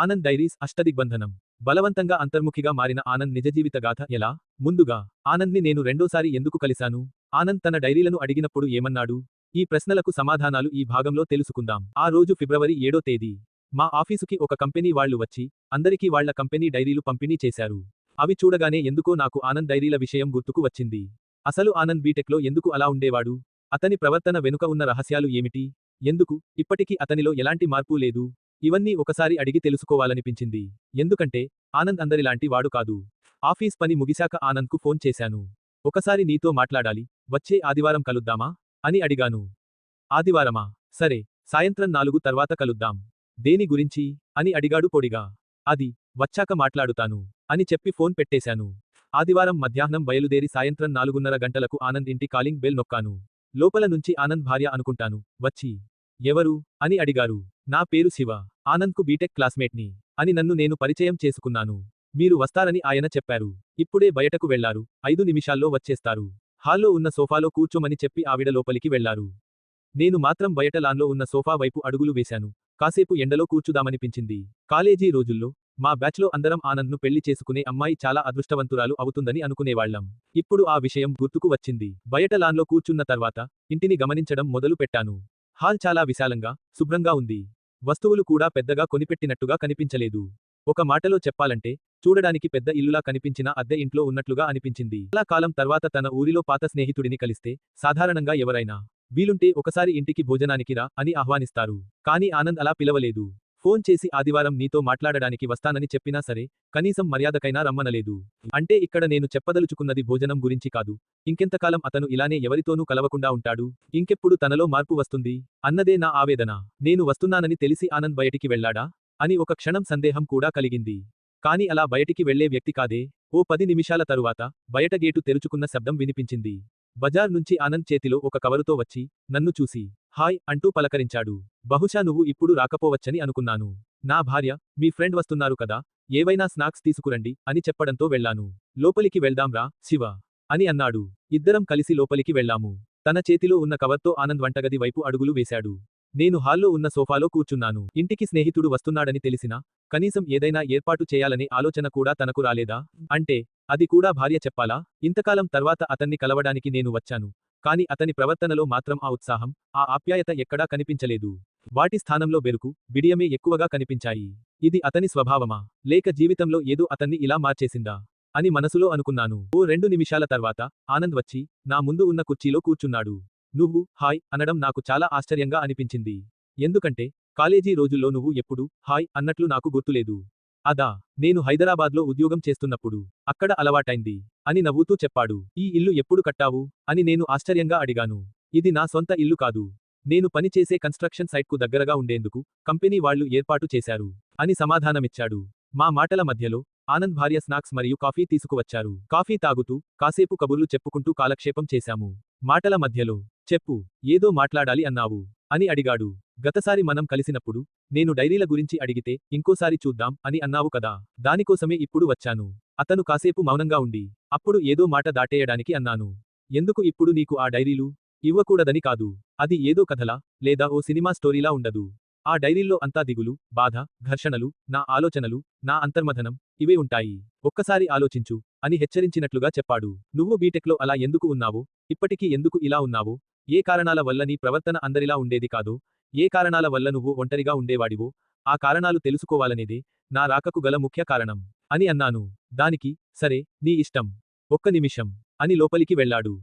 Anand diaries అష్టదిగ్బంధనం. బలవంతంగా అంతర్ముఖిగా మారిన ఆనంద్ నిజజీవిత గాథ ఎలా? ముందుగా, ఆనంద్ని నేను రెండోసారి ఎందుకు కలిశాను? ఆనంద్ తన డైరీలను అడిగినప్పుడు ఏమన్నాడు? ఈ ప్రశ్నలకు సమాధానాలు ఈ భాగంలో తెలుసుకుందాం. ఆ రోజు ఫిబ్రవరి 7వ తేదీ. మా ఆఫీసుకి ఒక కంపెనీ వాళ్ళు వచ్చి, అందరికీ వాళ్ళ కంపెనీ డైరీలు పంపిణీ చేశారు. అవి చూడగానే ఎందుకో నాకు ఆనంద్ డైరీల విషయం గుర్తుకు వచ్చింది. అసలు ఆనంద్ బీటెక్లో ఎందుకు అలా ఉండేవాడు? అతని ప్రవర్తన వెనుక ఉన్న రహస్యాలు ఏమిటి? ఎందుకు ఇప్పటికీ అతనిలో ఎలాంటి మార్పు లేదు? ఇవన్నీ ఒకసారి అడిగి తెలుసుకోవాలనిపించింది. ఎందుకంటే ఆనంద్ అందరిలాంటి వాడు కాదు. ఆఫీస్ పని ముగిశాక ఆనంద్కు ఫోన్ చేశాను. ఒకసారి నీతో మాట్లాడాలి, వచ్చే ఆదివారం కలుద్దామా అని అడిగాను. ఆదివారమా? సరే, సాయంత్రం 4 తర్వాత కలుద్దాం. దేని గురించి అని అడిగాడు పొడిగా. అది వచ్చాక మాట్లాడుతాను అని చెప్పి ఫోన్ పెట్టేశాను. ఆదివారం మధ్యాహ్నం బయలుదేరి సాయంత్రం 4:30 గంటలకు ఆనంద్ ఇంటి కాలింగ్ బెల్ నొక్కాను. లోపల నుంచి ఆనంద్ భార్య అనుకుంటాను వచ్చి, ఎవరు అని అడిగారు. నా పేరు శివ, ఆనంద్కు బీటెక్ క్లాస్మేట్ని అని నన్ను నేను పరిచయం చేసుకున్నాను. మీరు వస్తారని ఆయన చెప్పారు. ఇప్పుడే బయటకు వెళ్లారు, 5 నిమిషాల్లో వచ్చేస్తారు. హాల్లో ఉన్న సోఫాలో కూర్చోమని చెప్పి ఆవిడ లోపలికి వెళ్లారు. నేను మాత్రం బయట లాన్లో ఉన్న సోఫా వైపు అడుగులు వేశాను. కాసేపు ఎండలో కూర్చుదామనిపించింది. కాలేజీ రోజుల్లో మా బ్యాచ్లో అందరం ఆనంద్ను పెళ్లి చేసుకునే అమ్మాయి చాలా అదృష్టవంతురాలు అవుతుందని అనుకునేవాళ్లం. ఇప్పుడు ఆ విషయం గుర్తుకు వచ్చింది. బయట లాన్లో కూర్చున్న తర్వాత ఇంటిని గమనించడం మొదలు పెట్టాను. హాల్ చాలా విశాలంగా, శుభ్రంగా ఉంది. వస్తువులు కూడా పెద్దగా కొనిపెట్టినట్టుగా కనిపించలేదు. ఒక మాటలో చెప్పాలంటే, చూడడానికి పెద్ద ఇల్లులా కనిపించిన అద్దె ఇంట్లో ఉన్నట్లుగా అనిపించింది. చాలా కాలం తర్వాత తన ఊరిలో పాత స్నేహితుడిని కలిస్తే, సాధారణంగా ఎవరైనా వీలుంటే ఒకసారి ఇంటికి భోజనానికి రా అని ఆహ్వానిస్తారు. కానీ ఆనంద్ అలా పిలవలేదు. ఫోన్ చేసి ఆదివారం నీతో మాట్లాడడానికి వస్తానని చెప్పినా సరే, కనీసం మర్యాదకైనా రమ్మనలేదు. అంటే ఇక్కడ నేను చెప్పదలుచుకున్నది భోజనం గురించి కాదు. ఇంకెంతకాలం అతను ఇలానే ఎవరితోనూ కలవకుండా ఉంటాడు? ఇంకెప్పుడు తనలో మార్పు వస్తుంది అన్నదే నా ఆవేదన. నేను వస్తున్నానని తెలిసి ఆనంద్ బయటికి వెళ్లాడా అని ఒక క్షణం సందేహం కూడా కలిగింది. కాని అలా బయటికి వెళ్లే వ్యక్తి కాదే. ఓ 10 నిమిషాల తరువాత బయట గేటు తెరుచుకున్న శబ్దం వినిపించింది. బజార్ నుంచి ఆనంద్ చేతిలో ఒక కవరుతో వచ్చి, నన్ను చూసి హాయ్ అంటూ పలకరించాడు. బహుశా నువ్వు ఇప్పుడు రాకపోవచ్చని అనుకున్నాను. నా భార్య, మీ ఫ్రెండ్ వస్తున్నారు కదా, ఏవైనా స్నాక్స్ తీసుకురండి అని చెప్పడంతో వెళ్లాను. లోపలికి వెళ్దాంరా శివ అని అన్నాడు. ఇద్దరం కలిసి లోపలికి వెళ్లాము. తన చేతిలో ఉన్న కవర్తో ఆనంద్ వంటగది వైపు అడుగులు వేశాడు. నేను హాల్లో ఉన్న సోఫాలో కూర్చున్నాను. ఇంటికి స్నేహితుడు వస్తున్నాడని తెలిసినా, కనీసం ఏదైనా ఏర్పాటు చేయాలనే ఆలోచన కూడా తనకు రాలేదా? అంటే అది కూడా భార్య చెప్పాలా? ఇంతకాలం తర్వాత అతన్ని కలవడానికి నేను వచ్చాను. కాని అతని ప్రవర్తనలో మాత్రం ఆ ఉత్సాహం, ఆ ఆప్యాయత ఎక్కడా కనిపించలేదు. వాటి స్థానంలో బెరుకు, బిడియమే ఎక్కువగా కనిపించాయి. ఇది అతని స్వభావమా? లేక జీవితంలో ఏదో అతన్ని ఇలా మార్చేసిందా అని మనసులో అనుకున్నాను. ఓ 2 నిమిషాల తర్వాత ఆనంద్ వచ్చి నా ముందు ఉన్న కుర్చీలో కూర్చున్నాడు. నువ్వు హాయ్ అనడం నాకు చాలా ఆశ్చర్యంగా అనిపించింది. ఎందుకంటే కాలేజీ రోజుల్లో నువ్వు ఎప్పుడు హాయ్ అన్నట్లు నాకు గుర్తులేదు. అదా, నేను హైదరాబాద్లో ఉద్యోగం చేస్తున్నప్పుడు అక్కడ అలవాటైంది అని నవ్వుతూ చెప్పాడు. ఈ ఇల్లు ఎప్పుడు కట్టావు అని నేను ఆశ్చర్యంగా అడిగాను. ఇది నా సొంత ఇల్లు కాదు. నేను పనిచేసే కన్స్ట్రక్షన్ సైట్కు దగ్గరగా ఉండేందుకు కంపెనీ వాళ్ళు ఏర్పాటు చేశారు అని సమాధానమిచ్చాడు. మా మాటల మధ్యలో ఆనంద్ భార్య స్నాక్స్ మరియు కాఫీ తీసుకువచ్చారు. కాఫీ తాగుతూ కాసేపు కబుర్లు చెప్పుకుంటూ కాలక్షేపం చేశాము. మాటల మధ్యలో చెప్పు, ఏదో మాట్లాడాలి అన్నావు అని అడిగాడు. గతసారి మనం కలిసినప్పుడు నేను డైరీల గురించి అడిగితే ఇంకోసారి చూద్దాం అని అన్నావు కదా, దానికోసమే ఇప్పుడు వచ్చాను. అతను కాసేపు మౌనంగా ఉండి, అప్పుడు ఏదో మాట దాటేయడానికి అన్నాను. ఎందుకు ఇప్పుడు నీకు ఆ డైరీలు? ఇవ్వకూడదని కాదు. అది ఏదో కథలా, లేదా ఓ సినిమా స్టోరీలా ఉండదు. ఆ డైరీల్లో అంతా దిగులు, బాధ, ఘర్షణలు, నా ఆలోచనలు, నా అంతర్మథనం ఇవే ఉంటాయి. ఒక్కసారి ఆలోచించు అని హెచ్చరించినట్లుగా చెప్పాడు. నువ్వు బీటెక్లో అలా ఎందుకు ఉన్నావో, ఇప్పటికీ ఎందుకు ఇలా ఉన్నావో, ఏ కారణాల వల్ల నీ ప్రవర్తన అందరిలా ఉండేది కాదో, ఏ కారణాల వల్ల నువ్వు ఒంటరిగా ఉండేవాడివో, ఆ కారణాలు తెలుసుకోవాలనేదే నా రాకకు గల ముఖ్య కారణం అని అన్నాను. దానికి సరే, నీ ఇష్టం. ఒక్క నిమిషం అని లోపలికి వెళ్లాడు.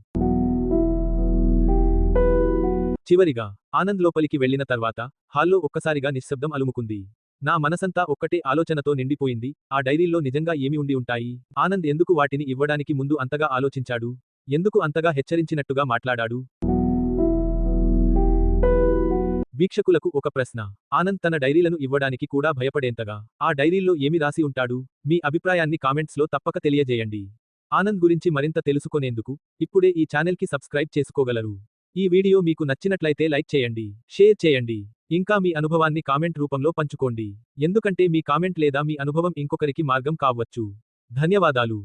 చివరిగా ఆనంద్ లోపలికి వెళ్లిన తర్వాత హాల్లో ఒక్కసారిగా నిశ్శబ్దం అలుముకుంది. నా మనసంతా ఒక్కటే ఆలోచనతో నిండిపోయింది. ఆ డైరీల్లో నిజంగా ఏమి ఉండి ఉంటాయి? ఆనంద్ ఎందుకు వాటిని ఇవ్వడానికి ముందు అంతగా ఆలోచించాడు? ఎందుకు అంతగా హెచ్చరించినట్టుగా మాట్లాడాడు? వీక్షకులకు ఒక ప్రశ్న. ఆనంద్ తన డైరీలను ఇవ్వడానికి కూడా భయపడేంతగా ఆ డైరీల్లో ఏమి రాసి ఉంటాడు? మీ అభిప్రాయాన్ని కామెంట్స్లో తప్పక తెలియజేయండి. ఆనంద్ గురించి మరింత తెలుసుకొనేందుకు ఇప్పుడే ఈ ఛానల్కి సబ్స్క్రైబ్ చేసుకోగలరు. ఈ వీడియో మీకు నచ్చినట్లయితే లైక్ చేయండి, షేర్ చేయండి. ఇంకా మీ అనుభవాన్ని కామెంట్ రూపంలో పంచుకోండి. ఎందుకంటే మీ కామెంట్ లేదా మీ అనుభవం ఇంకొకరికి మార్గం కావచ్చు. ధన్యవాదాలు.